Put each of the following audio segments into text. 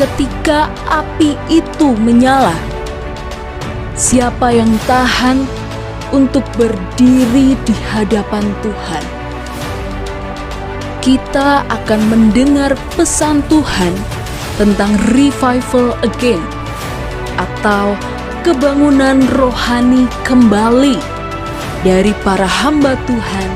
ketika api itu menyala. Siapa yang tahan untuk berdiri di hadapan Tuhan? Kita akan mendengar pesan Tuhan tentang revival again atau kebangunan rohani kembali dari para hamba Tuhan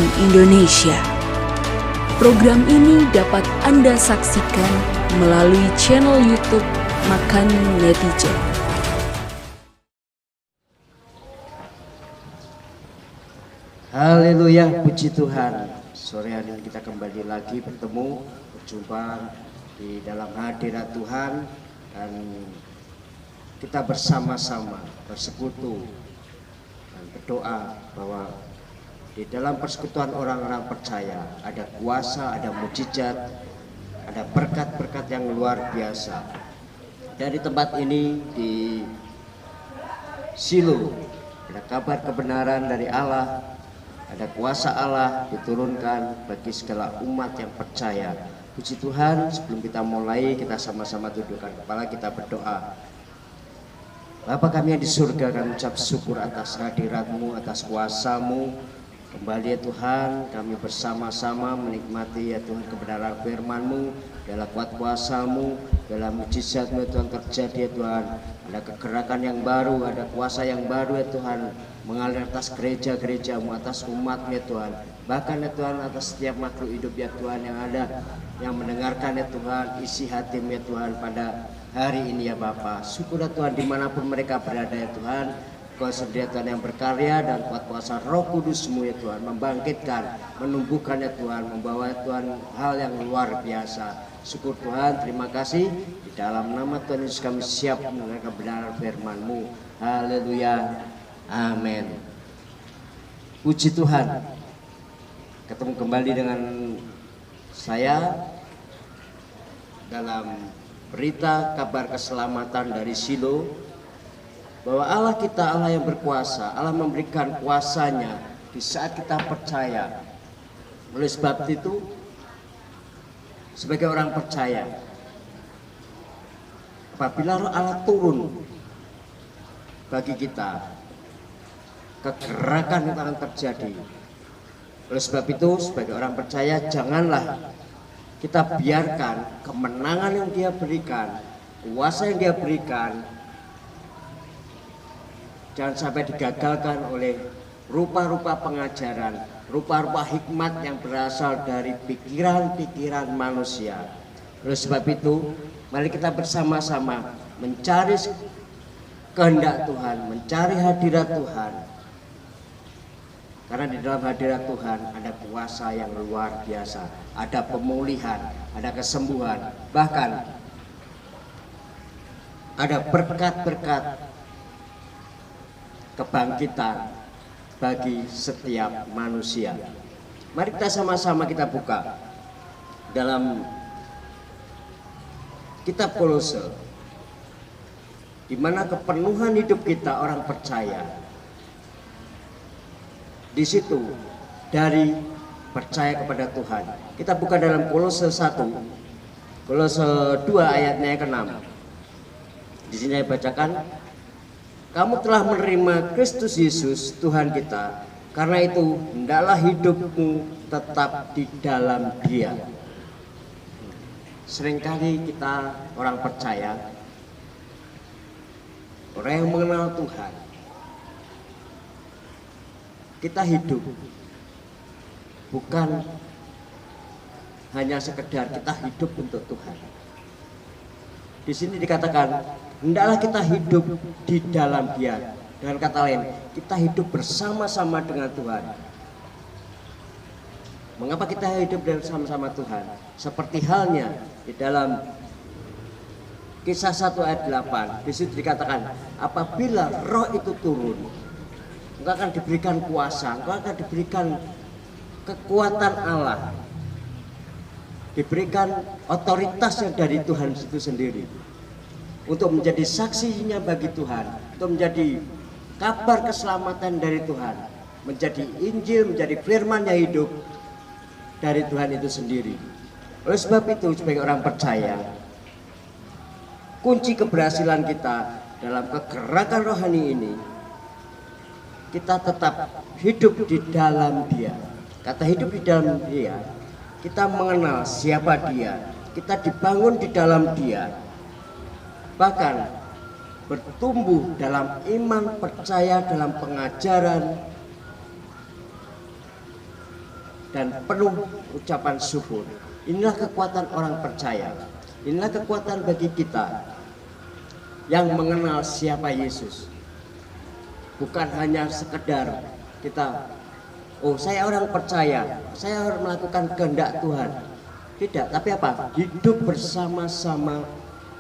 di Indonesia. Program ini dapat Anda saksikan melalui channel YouTube Makan Netizen. Haleluya, puji Tuhan. Sore hari ini kita kembali lagi berjumpa di dalam hadirat Tuhan, dan kita bersama-sama bersekutu dan berdoa bahwa di dalam persekutuan orang-orang percaya ada kuasa, ada mujizat, ada berkat-berkat yang luar biasa. Dari tempat ini di Shilo ada kabar kebenaran dari Allah, ada kuasa Allah diturunkan bagi segala umat yang percaya. Puji Tuhan, sebelum kita mulai kita sama-sama tundukkan kepala, kita berdoa. Bapa kami yang di surga, kami ucap syukur atas hadirat-Mu, atas kuasa-Mu. Kembali ya Tuhan, kami bersama-sama menikmati ya Tuhan kebenaran firman-Mu, dalam kuat kuasa-Mu, dalam mujizat-Mu ya Tuhan terjadi ya Tuhan. Ada kegerakan yang baru, ada kuasa yang baru ya Tuhan, mengalir atas gereja-gereja-Mu, atas umat-Mu ya Tuhan. Bahkan ya Tuhan atas setiap makhluk hidup ya Tuhan yang ada, yang mendengarkan ya Tuhan, isi hati-Mu ya Tuhan pada hari ini ya Bapa. Syukur ya Tuhan dimanapun mereka berada ya Tuhan. Kau sedia Tuhan yang berkarya, dan kuat kuasa Roh Kudus-Mu ya Tuhan membangkitkan, menumbuhkan ya Tuhan, membawa ya Tuhan hal yang luar biasa. Syukur Tuhan, terima kasih. Di dalam nama Tuhan Yesus kami siap mendengar kebenaran firman-Mu. Haleluya, amin. Puji Tuhan, ketemu kembali dengan saya dalam berita kabar keselamatan dari Shilo, bahwa Allah kita Allah yang berkuasa. Allah memberikan kuasanya di saat kita percaya. Oleh sebab itu, sebagai orang percaya, apabila Roh Allah turun bagi kita, kegerakan itu akan terjadi. Oleh sebab itu, sebagai orang percaya, janganlah kita biarkan kemenangan yang Dia berikan, kuasa yang Dia berikan, jangan sampai digagalkan oleh rupa-rupa pengajaran, rupa-rupa hikmat yang berasal dari pikiran-pikiran manusia. Oleh sebab itu, mari kita bersama-sama mencari kehendak Tuhan, mencari hadirat Tuhan. Karena di dalam hadirat Tuhan ada kuasa yang luar biasa, ada pemulihan, ada kesembuhan, bahkan ada berkat-berkat kebangkitan bagi setiap manusia. Mari kita sama-sama kita buka dalam kitab Kolose, di mana kepenuhan hidup kita orang percaya. Di situ dari percaya kepada Tuhan. Kita buka dalam Kolose 1, Kolose 2 ayatnya yang ke-6. Di sini saya bacakan. Kamu telah menerima Kristus Yesus Tuhan kita, karena itu hendaklah hidupmu tetap di dalam Dia. Seringkali kita orang percaya, orang yang mengenal Tuhan, kita hidup bukan hanya sekedar kita hidup untuk Tuhan. Di sini dikatakan, hendaklah kita hidup di dalam Dia. Dengan kata lain, kita hidup bersama-sama dengan Tuhan. Mengapa kita hidup bersama-sama Tuhan? Seperti halnya di dalam Kisah 1 ayat 8, di situ dikatakan, apabila Roh itu turun, engkau akan diberikan kuasa, engkau akan diberikan kekuatan Allah, diberikan otoritas yang dari Tuhan itu sendiri, untuk menjadi saksinya bagi Tuhan, untuk menjadi kabar keselamatan dari Tuhan, menjadi Injil, menjadi firman yang hidup dari Tuhan itu sendiri. Oleh sebab itu, sebagai orang percaya, kunci keberhasilan kita dalam kegerakan rohani ini, kita tetap hidup di dalam Dia. Kata hidup di dalam Dia, kita mengenal siapa Dia, kita dibangun di dalam Dia, bahkan bertumbuh dalam iman, percaya dalam pengajaran, dan penuh ucapan syukur. Inilah kekuatan orang percaya. Inilah kekuatan bagi kita yang mengenal siapa Yesus. Bukan hanya sekedar kita, oh saya orang percaya, saya harus melakukan kehendak Tuhan. Tidak, tapi apa? Hidup bersama-sama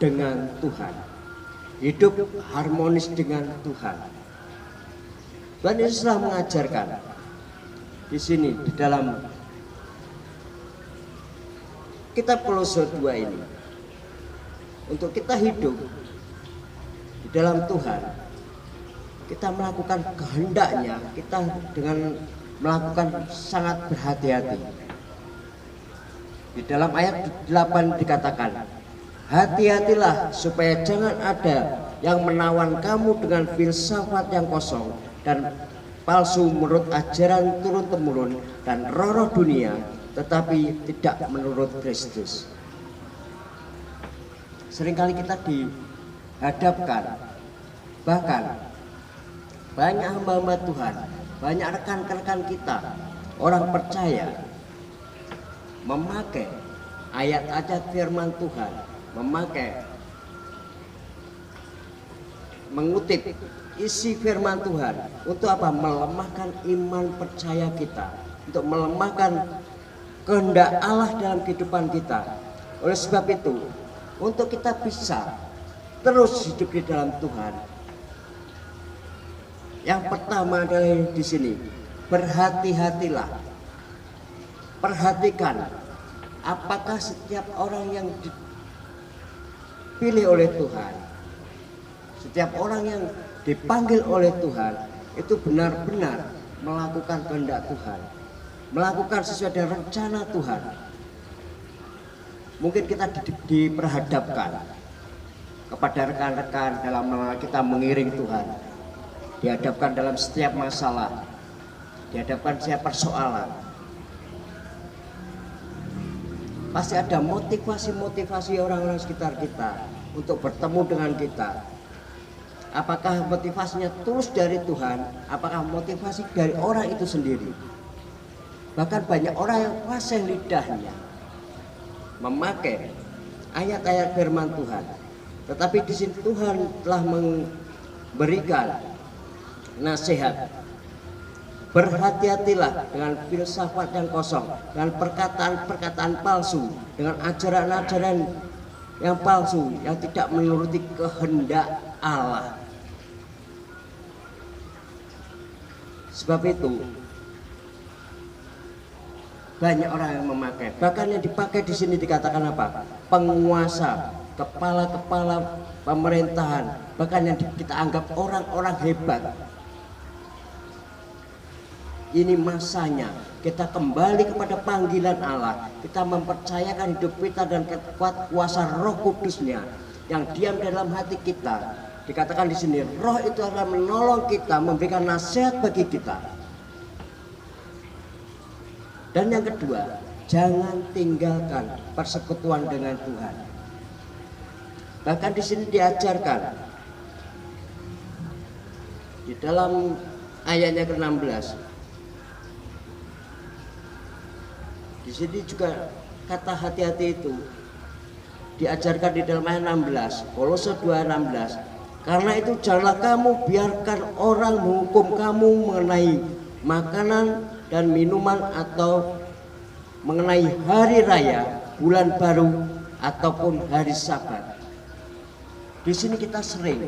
dengan Tuhan. Hidup harmonis dengan Tuhan. Tuhan Yesus telah mengajarkan di sini di dalam kitab Kolose 2 ini, untuk kita hidup di dalam Tuhan, kita melakukan kehendaknya, kita dengan melakukan sangat berhati-hati. Di dalam ayat 8 dikatakan, hati-hatilah supaya jangan ada yang menawan kamu dengan filsafat yang kosong dan palsu menurut ajaran turun-temurun dan roh-roh dunia, tetapi tidak menurut Kristus. Seringkali kita dihadapkan, bahkan banyak hamba-hamba Tuhan, banyak rekan-rekan kita, orang percaya, memakai ayat-ayat firman Tuhan, mengutip isi firman Tuhan untuk apa? Melemahkan iman percaya kita, untuk melemahkan kehendak Allah dalam kehidupan kita. Oleh sebab itu, untuk kita bisa terus hidup di dalam Tuhan, yang pertama adalah di sini, berhati-hatilah. Perhatikan apakah setiap orang yang dipilih oleh Tuhan, setiap orang yang dipanggil oleh Tuhan itu benar-benar melakukan kehendak Tuhan, melakukan sesuai dengan rencana Tuhan. Mungkin kita diperhadapkan kepada rekan-rekan dalam kita mengiring Tuhan, dihadapkan dalam setiap masalah, dihadapkan setiap persoalan. Pasti ada motivasi-motivasi orang-orang sekitar kita untuk bertemu dengan kita. Apakah motivasinya tulus dari Tuhan? Apakah motivasi dari orang itu sendiri? Bahkan banyak orang yang fasih lidahnya memakai ayat-ayat firman Tuhan, tetapi di sini Tuhan telah memberikan nasihat. Berhati-hatilah dengan filsafat yang kosong, dengan perkataan-perkataan palsu, dengan ajaran-ajaran yang palsu yang tidak menuruti kehendak Allah. Sebab itu banyak orang yang memakai, bahkan yang dipakai di sini dikatakan apa? Penguasa, kepala-kepala pemerintahan, bahkan yang kita anggap orang-orang hebat. Ini masanya kita kembali kepada panggilan Allah. Kita mempercayakan hidup kita dan kuasa Roh Kudusnya yang diam dalam hati kita. Dikatakan di sini, Roh itu akan menolong kita, memberikan nasihat bagi kita. Dan yang kedua, jangan tinggalkan persekutuan dengan Tuhan. Bahkan di sini diajarkan di dalam ayatnya ke-16. Di sini juga kata hati-hati itu diajarkan di dalam ayat 16, Kolose 2:16. Karena itu janganlah kamu biarkan orang menghukum kamu mengenai makanan dan minuman atau mengenai hari raya, bulan baru ataupun hari Sabat. Di sini kita sering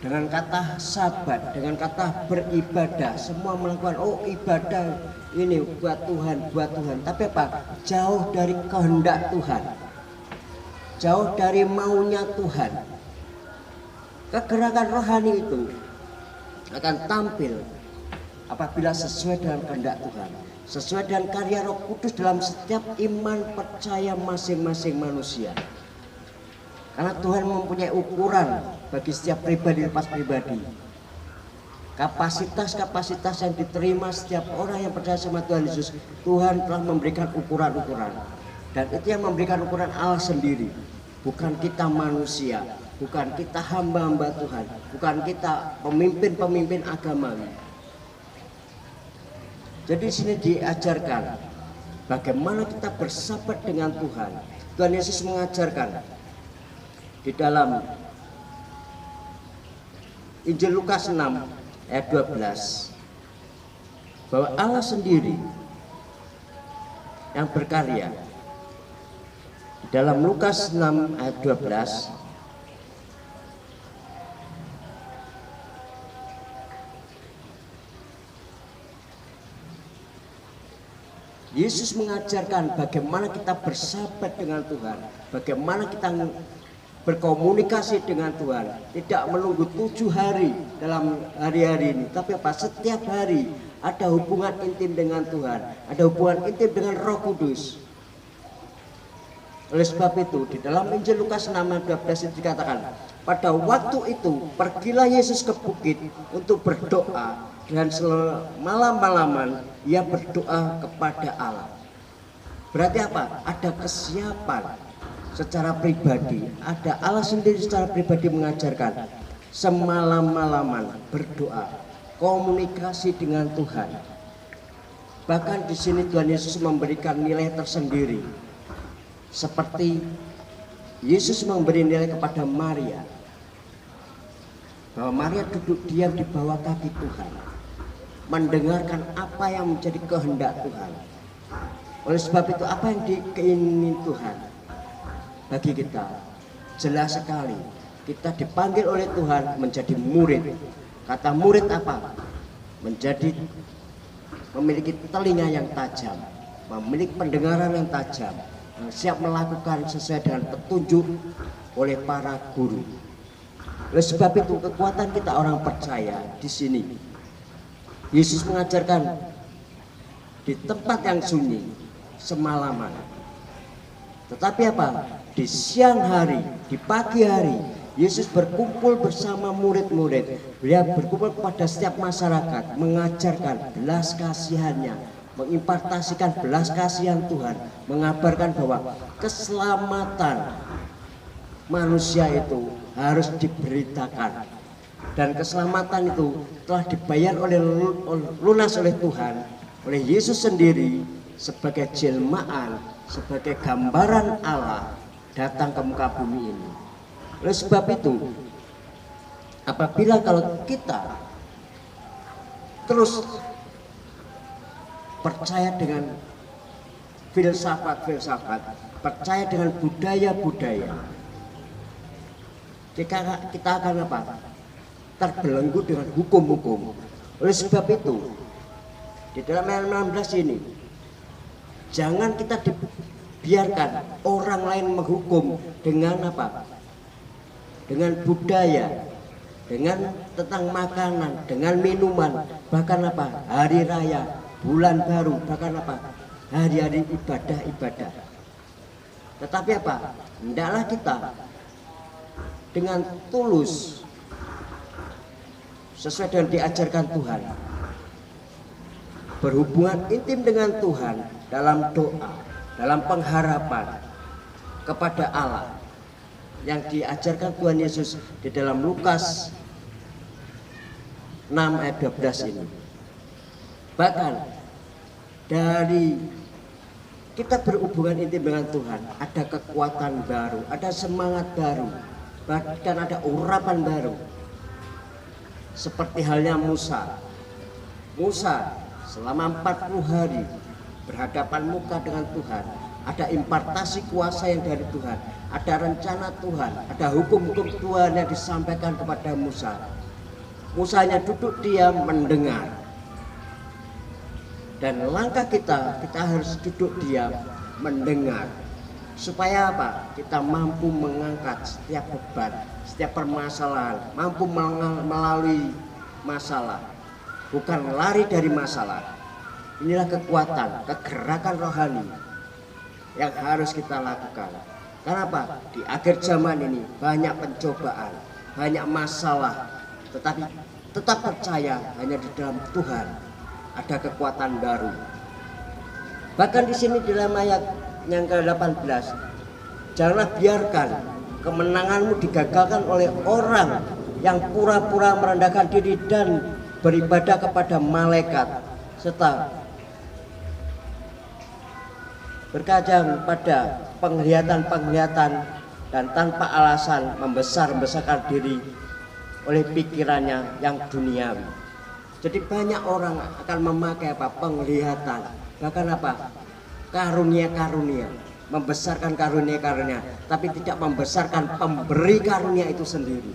dengan kata Sabat, dengan kata beribadah, semua melakukan ibadah ini buat Tuhan. Tapi apa? Jauh dari kehendak Tuhan, jauh dari maunya Tuhan. Kegerakan rohani itu akan tampil apabila sesuai dengan kehendak Tuhan, sesuai dengan karya Roh Kudus dalam setiap iman percaya masing-masing manusia. Karena Tuhan mempunyai ukuran bagi setiap pribadi lepas pribadi. Kapasitas-kapasitas yang diterima setiap orang yang percaya sama Tuhan Yesus, Tuhan telah memberikan ukuran-ukuran. Dan itu yang memberikan ukuran Allah sendiri. Bukan kita manusia, bukan kita hamba-hamba Tuhan, bukan kita pemimpin-pemimpin agamawi. Jadi di sini diajarkan bagaimana kita bersahabat dengan Tuhan. Tuhan Yesus mengajarkan di dalam Injil Lukas 6 ayat 12 bahwa Allah sendiri yang berkarya. Dalam Lukas 6 ayat 12 Yesus mengajarkan bagaimana kita bersahabat dengan Tuhan, bagaimana kita berkomunikasi dengan Tuhan, tidak menunggu 7 hari dalam hari-hari ini, tapi setiap hari ada hubungan intim dengan Tuhan, ada hubungan intim dengan Roh Kudus. Oleh sebab itu di dalam Injil Lukas 6 ayat 12 itu dikatakan, pada waktu itu pergilah Yesus ke bukit untuk berdoa, dan malam-malaman ia berdoa kepada Allah. Berarti apa? Ada kesiapan secara pribadi, ada Allah sendiri secara pribadi mengajarkan semalam-malaman berdoa, komunikasi dengan Tuhan. Bahkan di sini Tuhan Yesus memberikan nilai tersendiri. Seperti Yesus memberi nilai kepada Maria, bahwa Maria duduk diam di bawah kaki Tuhan, mendengarkan apa yang menjadi kehendak Tuhan. Oleh sebab itu apa yang diingini Tuhan bagi kita, jelas sekali kita dipanggil oleh Tuhan menjadi murid. Kata murid apa? Menjadi memiliki telinga yang tajam, memiliki pendengaran yang tajam, siap melakukan sesuai dengan petunjuk oleh para guru. Oleh sebab itu kekuatan kita orang percaya di sini, Yesus mengajarkan di tempat yang sunyi semalaman. Tetapi apa? Di siang hari, di pagi hari, Yesus berkumpul bersama murid-murid. Beliau berkumpul kepada setiap masyarakat, mengajarkan belas kasihannya, mengimpartasikan belas kasihan Tuhan, mengabarkan bahwa keselamatan manusia itu harus diberitakan, dan keselamatan itu telah dibayar lunas oleh Tuhan, oleh Yesus sendiri sebagai jelmaan, sebagai gambaran Allah datang ke muka bumi ini. Oleh sebab itu, apabila kalau kita terus percaya dengan filsafat-filsafat, percaya dengan budaya-budaya, kita akan apa? Terbelenggu dengan hukum-hukum. Oleh sebab itu, di dalam ayat 16 ini, jangan kita dibiarkan orang lain menghukum dengan apa? Dengan budaya, dengan tentang makanan, dengan minuman, bahkan apa? Hari raya, bulan baru, bahkan apa? Hari-hari ibadah-ibadah. Tetapi apa? Hendaklah kita dengan tulus sesuai dengan diajarkan Tuhan, berhubungan intim dengan Tuhan dalam doa, dalam pengharapan kepada Allah yang diajarkan Tuhan Yesus di dalam Lukas 6 ayat 12 ini. Bahkan dari kita berhubungan intim dengan Tuhan, ada kekuatan baru, ada semangat baru, bahkan ada urapan baru. Seperti halnya Musa selama 40 hari berhadapan muka dengan Tuhan, ada impartasi kuasa yang dari Tuhan, ada rencana Tuhan, ada hukum-hukum Tuhan yang disampaikan kepada Musa. Musa hanya duduk diam mendengar. Dan langkah kita harus duduk diam mendengar. Supaya apa? Kita mampu mengangkat setiap beban, setiap permasalahan, mampu melalui masalah, bukan lari dari masalah. Inilah kekuatan, kegerakan rohani yang harus kita lakukan. Kenapa? Di akhir zaman ini banyak pencobaan, banyak masalah, tetapi tetap percaya hanya di dalam Tuhan ada kekuatan baru. Bahkan di sini di dalam ayat yang ke-18, janganlah biarkan kemenanganmu digagalkan oleh orang yang pura-pura merendahkan diri dan beribadah kepada malaikat serta berkajang pada penglihatan-penglihatan dan tanpa alasan membesar-besarkan diri oleh pikirannya yang duniawi. Jadi banyak orang akan memakai apa? Penglihatan, bahkan apa? Karunia-karunia, membesarkan karunia-karunia, tapi tidak membesarkan pemberi karunia itu sendiri.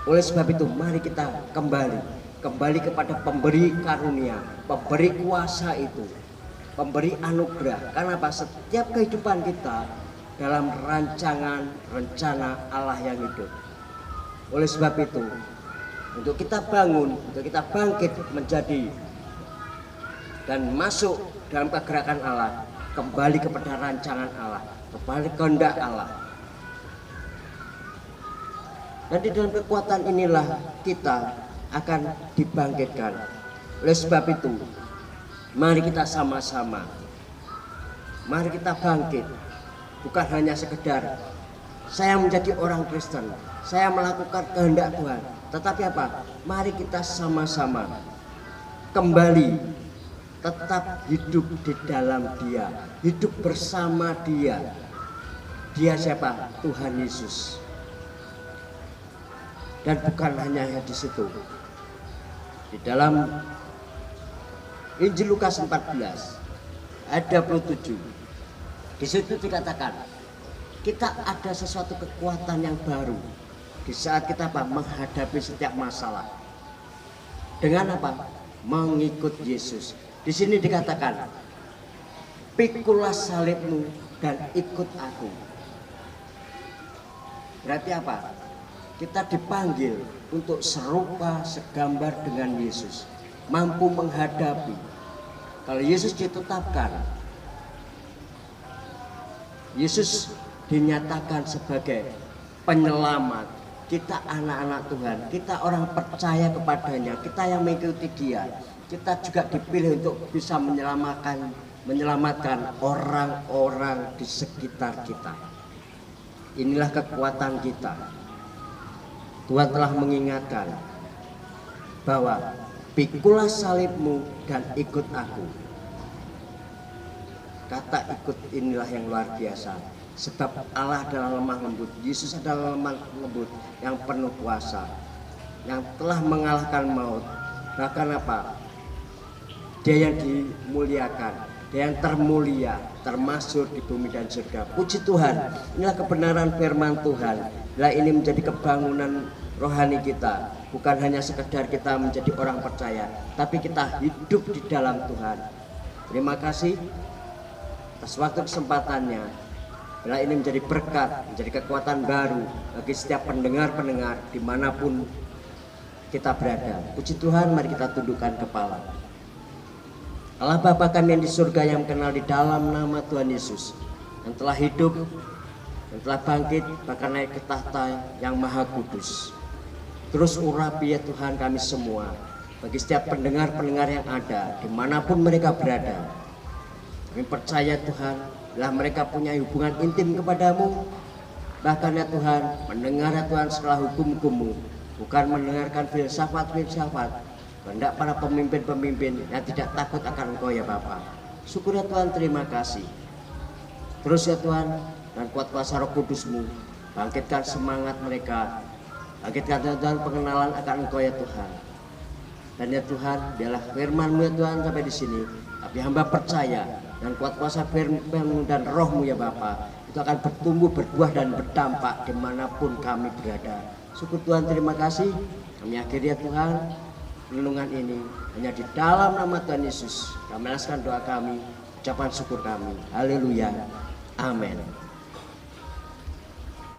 Oleh sebab itu mari kita kembali kepada pemberi karunia, pemberi kuasa itu, pemberi anugerah. Karena apa? Setiap kehidupan kita dalam rancangan rencana Allah yang hidup. Oleh sebab itu, untuk kita bangun, untuk kita bangkit menjadi dan masuk dalam kegerakan Allah, kembali kepada rancangan Allah, kembali kehendak Allah. Dan di dalam kekuatan inilah kita akan dibangkitkan. Oleh sebab itu, mari kita sama-sama, mari kita bangkit. Bukan hanya sekedar saya menjadi orang Kristen, saya melakukan kehendak Tuhan, tetapi apa? Mari kita sama-sama kembali tetap hidup di dalam Dia, hidup bersama Dia. Dia siapa? Tuhan Yesus. Dan bukan hanya di situ. Di dalam Injil Lukas 14 ayat 27, di situ dikatakan kita ada sesuatu kekuatan yang baru di saat kita apa? Menghadapi setiap masalah. Dengan apa? Mengikut Yesus. Di sini dikatakan, pikulah salibmu dan ikut aku. Berarti apa? Kita dipanggil untuk serupa segambar dengan Yesus, mampu menghadapi. Kalau Yesus ditetapkan, Yesus dinyatakan sebagai penyelamat. Kita anak-anak Tuhan, kita orang percaya kepadanya, kita yang mengikuti Dia. Kita juga dipilih untuk bisa menyelamatkan orang-orang di sekitar kita. Inilah kekuatan kita. Tuhan telah mengingatkan bahwa pikulah salibmu dan ikut aku. Kata ikut inilah yang luar biasa. Sebab Allah adalah lemah lembut, Yesus adalah lemah lembut yang penuh kuasa, yang telah mengalahkan maut. Bahkan apa? Dia yang dimuliakan, dia yang termulia, termasuk di bumi dan surga. Puji Tuhan, inilah kebenaran firman Tuhan. Bila ini menjadi kebangunan rohani kita, bukan hanya sekedar kita menjadi orang percaya, tapi kita hidup di dalam Tuhan. Terima kasih atas waktu kesempatannya. Bila ini menjadi berkat, menjadi kekuatan baru bagi setiap pendengar-pendengar dimanapun kita berada. Puji Tuhan, mari kita tundukkan kepala. Allah Bapa kami yang di surga, yang kenal di dalam nama Tuhan Yesus, yang telah hidup, yang telah bangkit, bahkan naik ke tahta yang maha kudus. Terus urapi ya Tuhan kami semua, bagi setiap pendengar-pendengar yang ada, dimanapun mereka berada. Kami percaya Tuhan, bila mereka punya hubungan intim kepadamu, bahkan ya Tuhan, mendengar ya Tuhan setelah hukum-hukum-Mu, bukan mendengarkan filsafat-filsafat, hendak para pemimpin-pemimpin yang tidak takut akan Engkau ya Bapa. Syukur ya Tuhan, terima kasih. Terus ya Tuhan, dan kuat kuasa Roh Kudus-Mu, bangkitkan semangat mereka, bangkitkan ya Tuhan pengenalan akan Engkau ya Tuhan. Dan ya Tuhan, biarlah firman-Mu ya Tuhan sampai di sini, tapi hamba percaya dan kuat kuasa firman-Mu dan Roh-Mu ya Bapa, itu akan bertumbuh, berbuah dan berdampak dimanapun kami berada. Syukur Tuhan, terima kasih. Kami akhiri ya Tuhan renungan ini hanya di dalam nama Tuhan Yesus. Kami alaskan doa kami, ucapan syukur kami. Haleluya. Amin.